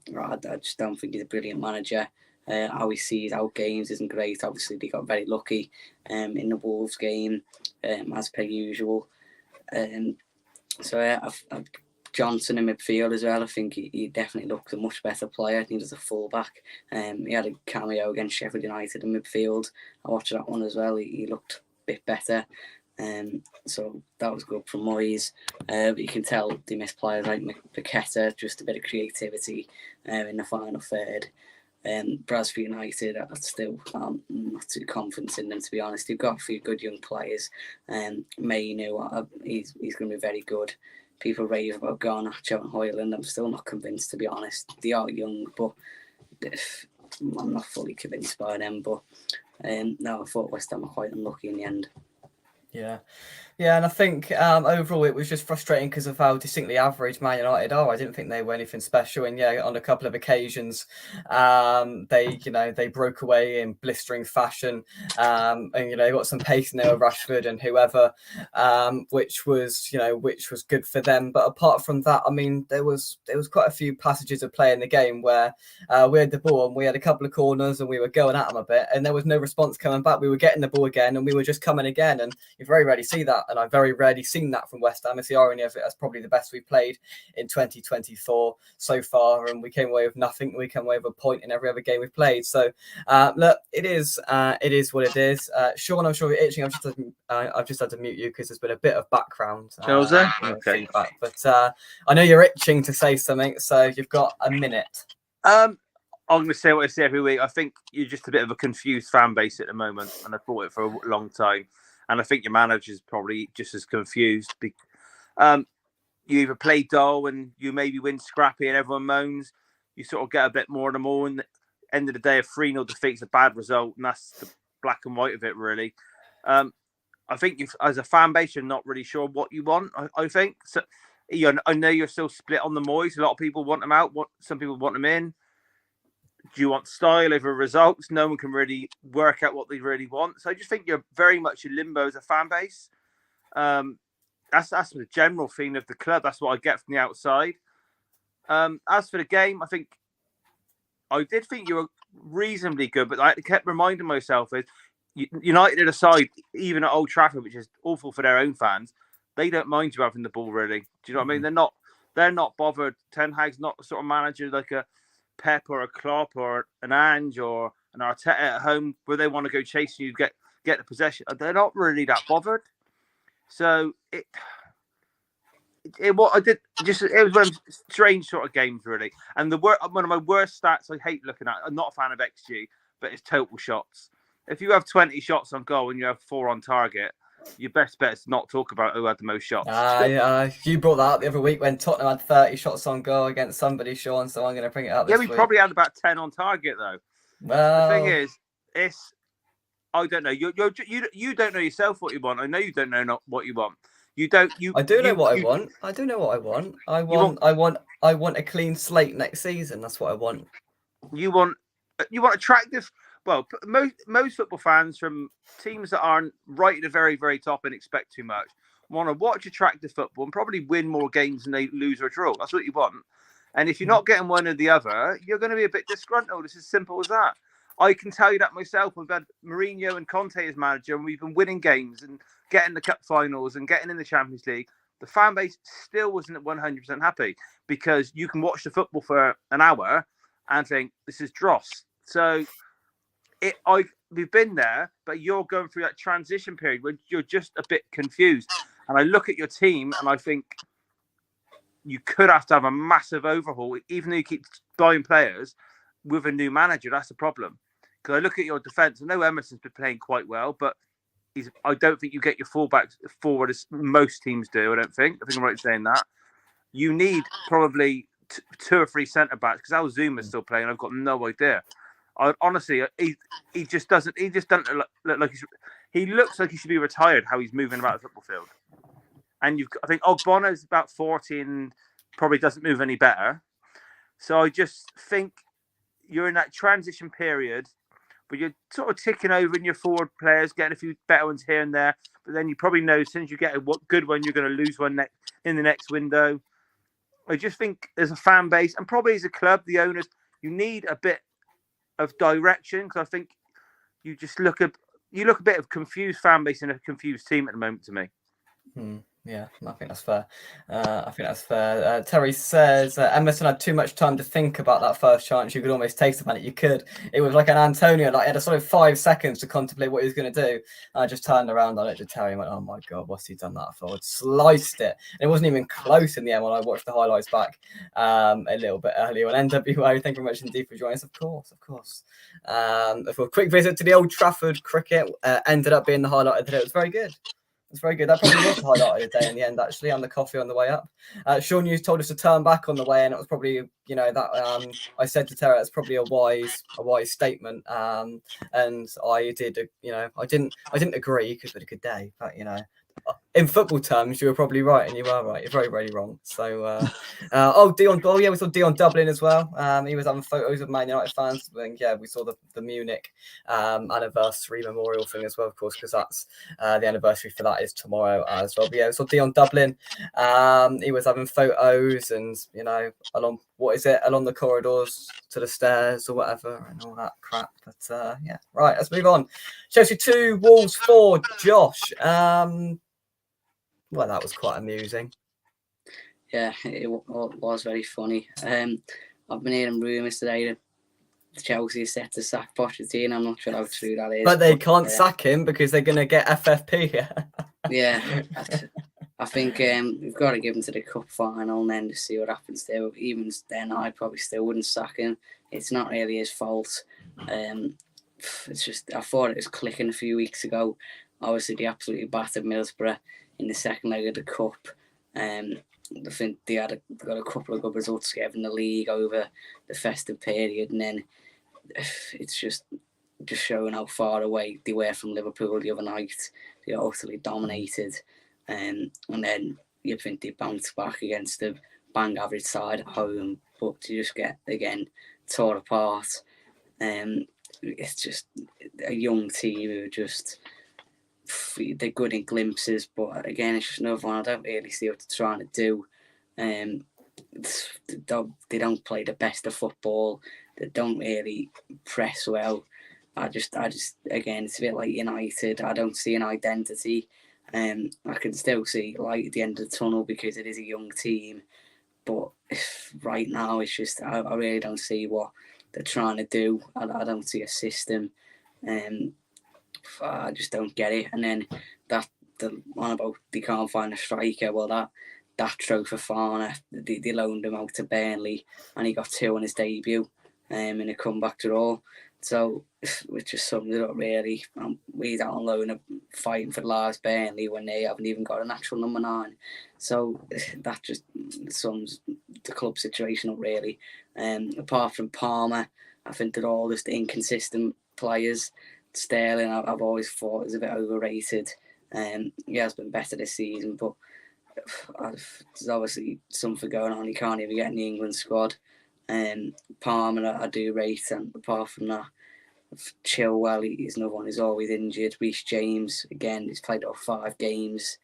just don't think he's a brilliant manager. How he sees out games isn't great. Obviously, they got very lucky in the Wolves game, as per usual. I've Johnson in midfield as well. I think he definitely looks a much better player. I think he's a fullback. He had a cameo against Sheffield United in midfield. I watched that one as well. He looked a bit better. So that was good from Moyes. But you can tell they missed players like Paqueta, just a bit of creativity in the final third. But for United, I still not too confident in them, to be honest. They've got a few good young players. Mainu, he's going to be very good. People rave about Garnacho and Højlund. I'm still not convinced, to be honest. They are young, but I'm not fully convinced by them. But no, I thought West Ham were quite unlucky in the end. Yeah, and I think overall it was just frustrating because of how distinctly average Man United are. I didn't think they were anything special, and yeah, on a couple of occasions, they broke away in blistering fashion, and got some pace in there with Rashford and whoever, which was good for them. But apart from that, I mean, there was quite a few passages of play in the game where we had the ball and we had a couple of corners and we were going at them a bit, and there was no response coming back. We were getting the ball again, and we were just coming again, and you very rarely see that. And I've very rarely seen that from West Ham. It's the irony of it. That's probably the best we've played in 2024 so far, and we came away with nothing. We came away with a point in every other game we've played. So look, it is what it is. Sean, I'm sure you're itching. I've just had to mute you because there's been a bit of background feedback, but I know you're itching to say something, so you've got a minute. I'm going to say what I say every week. I think you're just a bit of a confused fan base at the moment, and I've thought it for a long time. And I think your manager's probably just as confused. You either play dull and you maybe win scrappy and everyone moans. You sort of get a bit more and more. And at the end of the day, a 3-0 defeat's a bad result. And that's the black and white of it, really. I think as a fan base, you're not really sure what you want, I think. So, I know you're still split on the Moyes. A lot of people want them out. Some people want them in. Do you want style over results? No one can really work out what they really want. So I just think you're very much in limbo as a fan base. That's the general theme of the club. That's what I get from the outside. As for the game, I did think you were reasonably good, but I kept reminding myself is United aside, even at Old Trafford, which is awful for their own fans, they don't mind you having the ball really. Do you know what I mean? They're not bothered. Ten Hag's not the sort of manager like a Pep or a Klopp or an Ange or an Arteta at home where they want to go chasing you, get the possession. They're not really that bothered. So it was one of them strange sort of games really. And one of my worst stats I hate looking at. I'm not a fan of XG, but it's total shots. If you have 20 shots on goal and you have 4 on target, your best bet is to not talk about who had the most shots. You brought that up the other week when Tottenham had 30 shots on goal against somebody, Sean. So I'm going to bring it up. Yeah, we probably had about 10 on target though. Well, the thing is, I don't know. You don't know yourself what you want. I know you don't know what you want. I do know what I want. I do know what I want. I want a clean slate next season. That's what I want. You want attractive. Well, most football fans from teams that aren't right at the very, very top and expect too much want to watch attractive football and probably win more games than they lose or draw. That's what you want. And if you're not getting one or the other, you're going to be a bit disgruntled. It's as simple as that. I can tell you that myself. We've had Mourinho and Conte as manager, and we've been winning games and getting the cup finals and getting in the Champions League. The fan base still wasn't 100% happy because you can watch the football for an hour and think this is dross. So we've been there, but you're going through that transition period where you're just a bit confused. And I look at your team and I think you could have to have a massive overhaul, even though you keep buying players with a new manager. That's the problem. Because I look at your defence. I know Emerson's been playing quite well, but I don't think you get your fullbacks forward as most teams do. I think I'm right in saying that. You need probably 2 or 3 centre backs because Al-Zuma's still playing. I've got no idea. Honestly, he just doesn't. He just doesn't look like he looks like he should be retired. How he's moving about the football field. And I think Ogbono's about 40 and probably doesn't move any better. So I just think you're in that transition period, but you're sort of ticking over in your forward players, getting a few better ones here and there. But then you probably know as soon as you get a good one, you're going to lose one in the next window. I just think as a fan base and probably as a club, the owners, you need a bit of direction because I think you just look a bit of confused fan base and a confused team at the moment to me. Yeah, I think that's fair. Terry says Emerson had too much time to think about that first chance. You could almost taste the panic. You could. It was like an Antonio, like he had a sort of 5 seconds to contemplate what he was going to do. I just turned around on it to Terry and went, "Oh my god, what's he done that for?" Sliced it. And it wasn't even close in the end when I watched the highlights back a little bit earlier on NWO. Thank you very much indeed for joining us. Of course. For a quick visit to the Old Trafford cricket ended up being the highlight of the day. It was very good. It's very good. That probably was the highlight of the day in the end, actually, and the coffee on the way up. Sean, you told us to turn back on the way, and it was probably, that I said to Tara, it's probably a wise statement. And I did, I didn't agree because we had a good day, but in football terms, you were probably right, and you were right. You're very, very wrong. So, Dion. Oh, yeah, we saw Dion Dublin as well. He was having photos of Man United fans. And, yeah, we saw the Munich anniversary memorial thing as well, of course, because that's the anniversary for that is tomorrow as well. But yeah, we saw Dion Dublin. He was having photos, and along the corridors to the stairs or whatever, and all that crap. But yeah, right. Let's move on. Chelsea 2, Wolves 4. Josh. Well, that was quite amusing. Yeah, it was very funny. I've been hearing rumours today that Chelsea is set to sack Pochettino. I'm not sure how true that is. But they can't sack him because they're going to get FFP. Yeah, I think we've got to give him to the cup final and then to see what happens there. Even then, I probably still wouldn't sack him. It's not really his fault. It's just I thought it was clicking a few weeks ago. Obviously, they absolutely battered Middlesbrough in the second leg of the cup. I think they got a couple of good results together in the league over the festive period, and then it's just showing how far away they were from Liverpool the other night. They are utterly dominated, and then you think they bounce back against the bang average side at home, but to just get again torn apart. It's just a young team who just. They're good in glimpses, but again, it's just another one. I don't really see what they're trying to do. they don't play the best of football. They don't really press well. I just again, it's a bit like United. I don't see an identity. I can still see light at the end of the tunnel because it is a young team. But right now, it's just I really don't see what they're trying to do. I don't see a system. I just don't get it. And then the one about they can't find a striker. Well, that trophy Fofana, they loaned him out to Burnley, and he got 2 on his debut, in a comeback draw. So, which just sums it up really. He's out on loan fighting for the last Burnley when they haven't even got a natural number 9. So that just sums the club situation up really. Apart from Palmer, I think they're all just inconsistent players. Sterling, I've always thought is a bit overrated. He has been better this season, but there's obviously something going on. He can't even get in the England squad. Palmer, I do rate, and apart from that, Chilwell, he's another one who's always injured. Reece James, again, he's played off 5 games.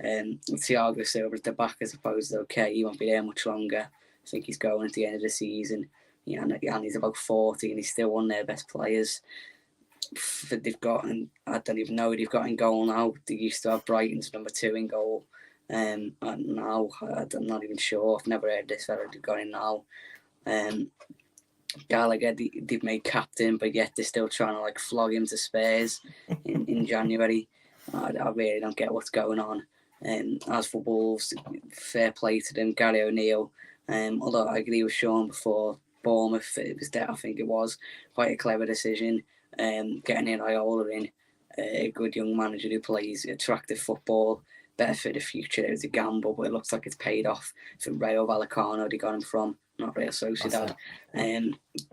Thiago Silva at the back, I suppose, is okay. He won't be there much longer. I think he's going at the end of the season. And he's about 40, and he's still one of their best players. They've got, and I don't even know who they've got in goal now. They used to have Brighton's number 2 in goal. And now I'm not even sure. I've never heard this fella they've got in now. Gallagher, they've made captain, but yet they're still trying to like flog him to Spurs in January. I really don't get what's going on. As for Wolves, fair play to them. Gary O'Neill, although I agree with Sean before, Bournemouth, it was I think it was quite a clever decision. Getting in Iola in, a good young manager who plays attractive football, better for the future. It was a gamble, but it looks like it's paid off. From Rayo Vallecano, they got him from, not Real Sociedad.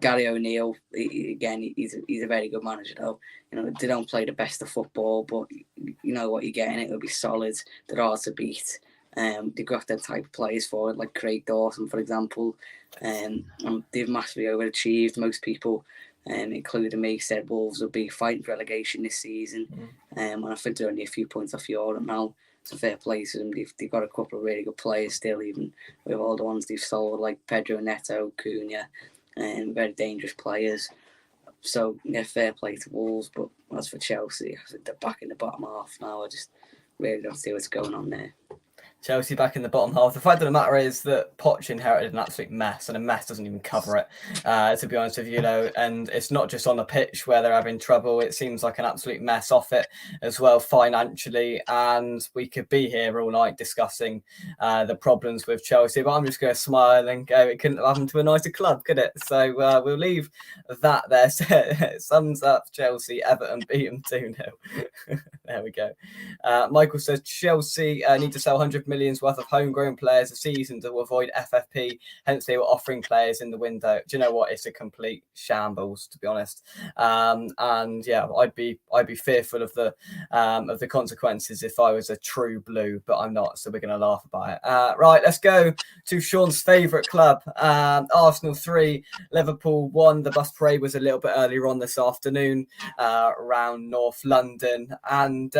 Gary O'Neill, again, he's a very good manager though. They don't play the best of football, but you know what you're getting. It'll be solid. They're hard to beat. They've got their type of players for it, like Craig Dawson, for example. And they've massively overachieved. Most people, including me, said Wolves will be fighting for relegation this season. And I think they're only a few points off Europe now. So fair play to them. They've got a couple of really good players still, even with all the ones they've sold, like Pedro Neto, Cunha, and very dangerous players. So, yeah, fair play to Wolves. But as for Chelsea, I think they're back in the bottom half now. I just really don't see what's going on there. Chelsea back in the bottom half. The fact of the matter is that Poch inherited an absolute mess, and a mess doesn't even cover it, to be honest with you, and it's not just on the pitch where they're having trouble. It seems like an absolute mess off it as well financially, and we could be here all night discussing the problems with Chelsea, but I'm just going to smile and go, it couldn't have happened to a nicer club, could it? So we'll leave that there. So it sums up Chelsea. Everton beat them 2-0. There we go. Michael says Chelsea need to sell 100 million worth of homegrown players a season to avoid FFP. Hence, they were offering players in the window. Do you know what? It's a complete shambles, to be honest. And yeah, I'd be fearful of the consequences if I was a true blue, but I'm not. So we're going to laugh about it. Right, let's go to Sean's favourite club. Arsenal 3, Liverpool 1. The bus parade was a little bit earlier on this afternoon around North London, and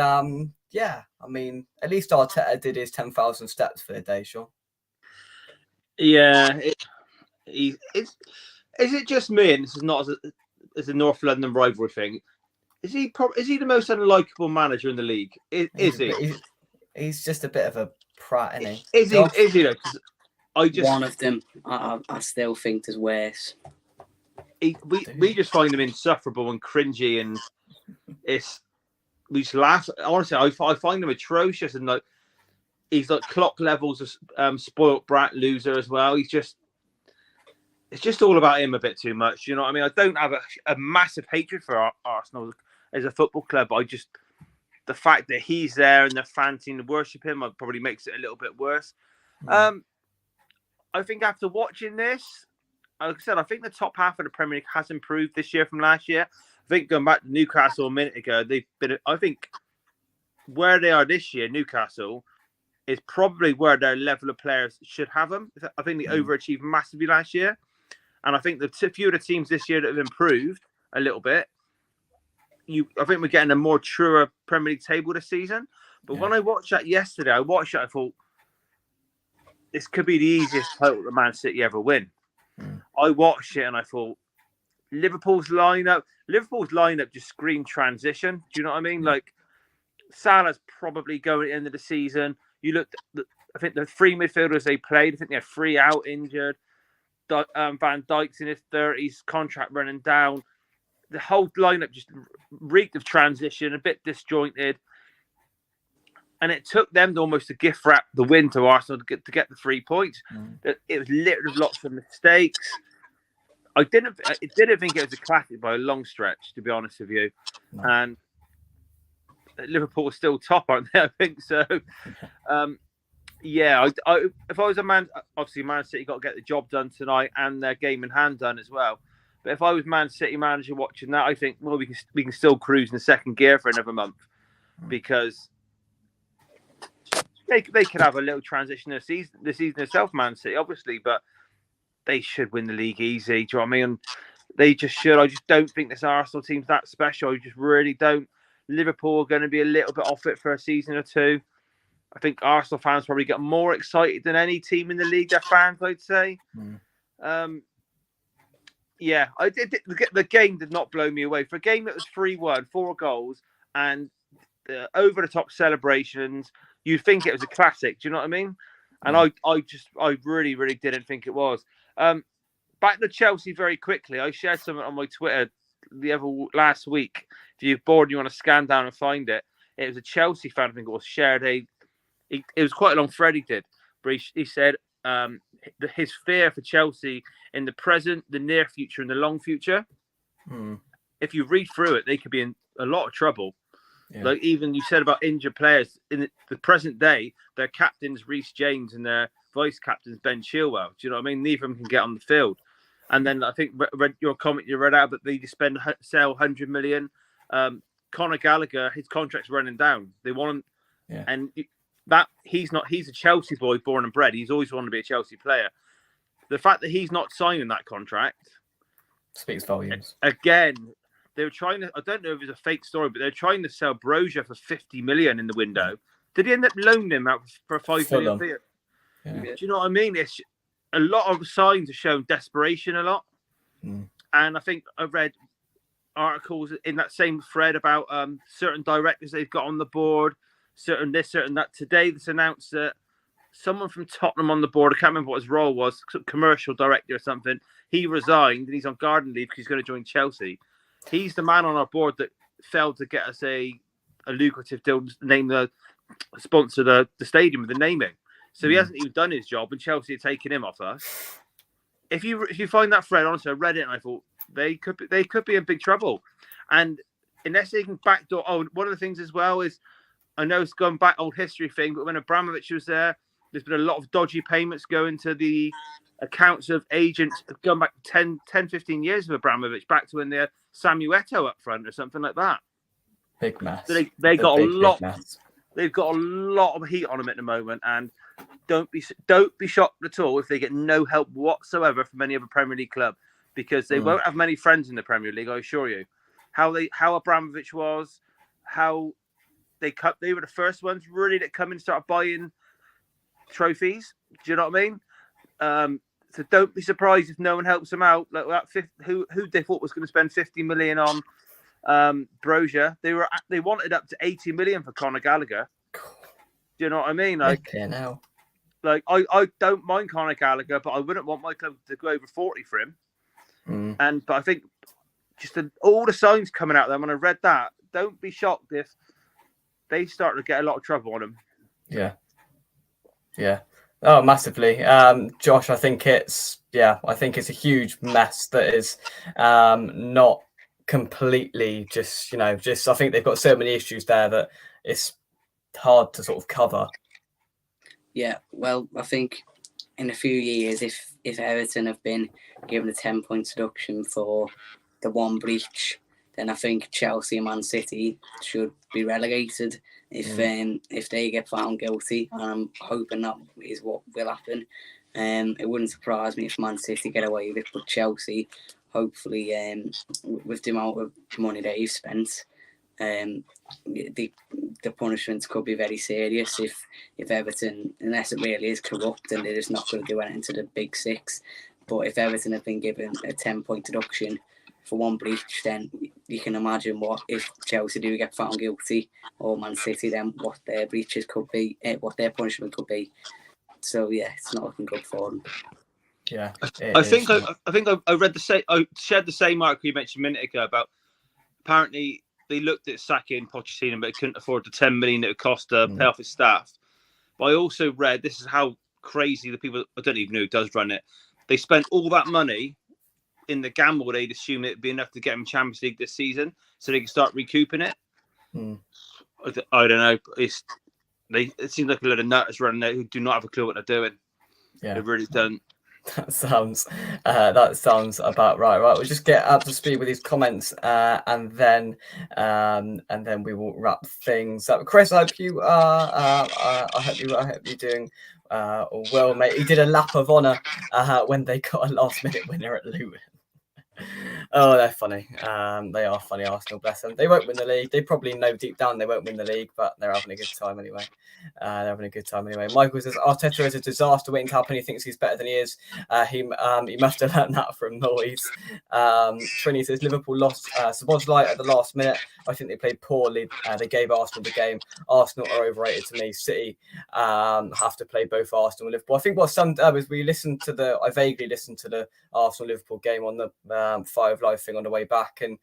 yeah, I mean, at least Arteta did his 10,000 steps for the day, Sean. Yeah, is it just me? And this is not as a North London rivalry thing. Is he the most unlikable manager in the league? Is he? He's just a bit of a prat, isn't he? Is he though? 'Cause one of them. I still think there's worse. We just find him insufferable and cringy, and we just laugh. Honestly, I find him atrocious, and like he's like clock levels of spoilt brat loser as well. It's just all about him a bit too much. You know what I mean? I don't have a massive hatred for Arsenal as a football club. The fact that he's there and the fans seem to worship him probably makes it a little bit worse. I think after watching this, like I said, I think the top half of the Premier League has improved this year from last year. I think going back to Newcastle a minute ago, I think where they are this year, Newcastle, is probably where their level of players should have them. I think they overachieved massively last year. And I think the few of the teams this year that have improved a little bit, I think we're getting a more truer Premier League table this season. But when I watched that yesterday, I thought, this could be the easiest title that Man City ever win. I watched it and I thought Liverpool's lineup just screamed transition. Do you know what I mean? Like Salah's probably going at the end of the season. You looked at I think the three midfielders they played, I think they had 3 out injured. Van Dijk's in his 30s, contract running down. The whole lineup just reeked of transition, a bit disjointed. And it took them almost to gift wrap the win to Arsenal to get the 3 points. It was littered with lots of mistakes. I didn't think it was a classic by a long stretch, to be honest with you. No. And Liverpool are still top, aren't they? I think so. Yeah, if I was a man, obviously Man City got to get the job done tonight and their game in hand done as well. But if I was Man City manager watching that, I think, well, we can still cruise in the second gear for another month because they could have a little transition this season itself, Man City, obviously, but they should win the league easy. Do you know what I mean? They just should. I just don't think this Arsenal team's that special. I just really don't. Liverpool are going to be a little bit off it for a season or two. I think Arsenal fans probably get more excited than any team in the league. Their fans, I'd say. Yeah, the game did not blow me away. For a game that was 3-1, 4 goals, and over-the-top celebrations, you'd think it was a classic. Do you know what I mean? And I really, really didn't think it was. Back to Chelsea very quickly. I shared something on my Twitter last week. If you're bored and you want to scan down and find it, it was a Chelsea fan, I think it was, shared it was quite a long thread he did, but he said his fear for Chelsea in the present, the near future, and the long future. If you read through it, they could be in a lot of trouble. Yeah. Like even you said about injured players in the present day, their captains Reece James and their vice captains Ben Chilwell. Do you know what I mean? Neither of them can get on the field. And then I think read your comment you read out, but they just sell 100 million. Conor Gallagher, his contract's running down. They want him, and that he's a Chelsea boy, born and bred. He's always wanted to be a Chelsea player. The fact that he's not signing that contract speaks volumes. Again, they were trying to. I don't know if it's a fake story, but they're trying to sell Brozier for 50 million in the window. Did he end up loaning him out for a 5 million fee? Yeah. Do you know what I mean? It's a lot of signs are showing desperation a lot. And I think I read articles in that same thread about certain directors they've got on the board, certain this, certain that. Today, this announced that someone from Tottenham on the board, I can't remember what his role was, commercial director or something, he resigned and he's on garden leave because he's going to join Chelsea. He's the man on our board that failed to get us a lucrative deal to name sponsor the stadium with the naming. So he hasn't even done his job, and Chelsea are taking him off us. If you find that thread, honestly, I read it and I thought they could be in big trouble. And unless they can backdoor, one of the things as well is, I know it's gone back old history thing, but when Abramovich was there, there's been a lot of dodgy payments going to the accounts of agents going back 10, 15 years of Abramovich, back to when they had Samuel Eto'o up front or something like that. Big mess. So they got a lot. They've got a lot of heat on them at the moment, and don't be shocked at all if they get no help whatsoever from any other Premier League club, because they won't have many friends in the Premier League. I assure you. How Abramovich was, how they were the first ones really that come and start buying trophies. Do you know what I mean? So don't be surprised if no one helps them out. Like that, who they thought was going to spend 50 million on Brozier, they wanted up to 80 million for Conor Gallagher. Do you know what I mean? Like, now. Like I don't mind Conor Gallagher, but I wouldn't want my club to go over 40 for him. But I think just all the signs coming out there when I read that, don't be shocked if they start to get a lot of trouble on them. Yeah. Oh, massively. Josh, I think it's a huge mess that is not completely just I think they've got so many issues there that it's hard to sort of cover. Yeah, well, I think in a few years, if Everton have been given a 10-point deduction for the one breach, then I think Chelsea and Man City should be relegated if they get found guilty. And I'm hoping that is what will happen. It wouldn't surprise me if Man City get away with it, but Chelsea, hopefully, with the amount of money they've spent, the punishments could be very serious if Everton, unless it really is corrupt and they're just not going to do anything to the big six. But if Everton have been given a 10-point deduction for one breach, then you can imagine what if Chelsea do get found guilty or Man City, then what their breaches could be, what their punishment could be. So yeah, it's not looking good for them. Yeah, I think I read the same. I shared the same article you mentioned a minute ago about apparently they looked at sacking Pochettino, but they couldn't afford the 10 million it would cost to pay off his staff. But I also read, this is how crazy the people, I don't even know who does run it. They spent all that money in the gamble. They'd assume it'd be enough to get them Champions League this season, so they can start recouping it. I don't know. It seems like a lot of nutters running there who do not have a clue what they're doing. Yeah, they really don't. That sounds about right. Right, we'll just get up to speed with these comments, and then we will wrap things up. Chris, I hope you are. I hope you're doing well, mate. He did a lap of honour when they got a last-minute winner at Luton. Oh, they're funny. They are funny, Arsenal, bless them. They won't win the league. They probably know deep down they won't win the league, but they're having a good time anyway. Michael says Arteta is a disaster waiting to happen. He thinks he's better than he is. He must have learned that from Noise. Trini says Liverpool lost Szoboszlai at the last minute. I think they played poorly. They gave Arsenal the game. Arsenal are overrated to me. City have to play both Arsenal and Liverpool. I think what summed up is I vaguely listened to the Arsenal Liverpool game on the 5 Live thing on the way back, and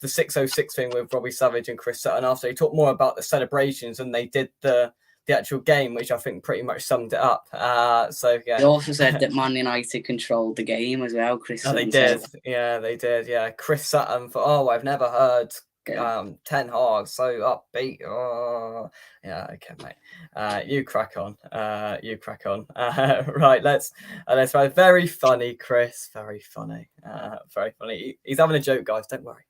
the 606 thing with Robbie Savage and Chris Sutton after. They talked more about the celebrations than they did the actual game, which I think pretty much summed it up. So yeah. They also said that Man United controlled the game as well, Chris Sutton. They did. Yeah, they did. Yeah, Chris Sutton I've never heard Ten Hag so upbeat. Oh yeah, okay, mate. You crack on. Right, let's try. Very funny, Chris. Very funny. Very funny. He's having a joke, guys. Don't worry.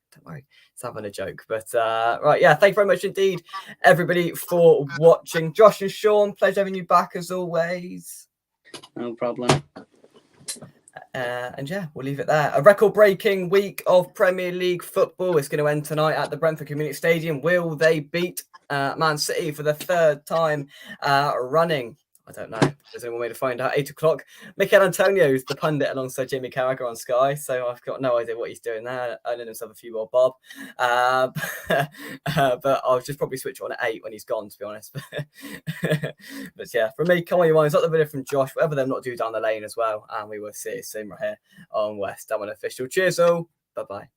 He's having a joke. But right, yeah. Thank you very much indeed, everybody, for watching. Josh and Sean, pleasure having you back as always. No problem. And yeah, we'll leave it there. A record-breaking week of Premier League football is going to end tonight at the Brentford Community Stadium. Will they beat Man City for the 3rd time running? I don't know. There's only one way to find out. 8 o'clock. Mikel Antonio's the pundit alongside Jamie Carragher on Sky. So I've got no idea what he's doing there. Earning himself a few more bob. But I'll just probably switch on at 8 when he's gone, to be honest. But yeah, from me, come on, you want. It's not the video from Josh. Whatever them not do down the lane as well. And we will see you soon right here on West Ham Unofficial. Cheers all. Bye-bye.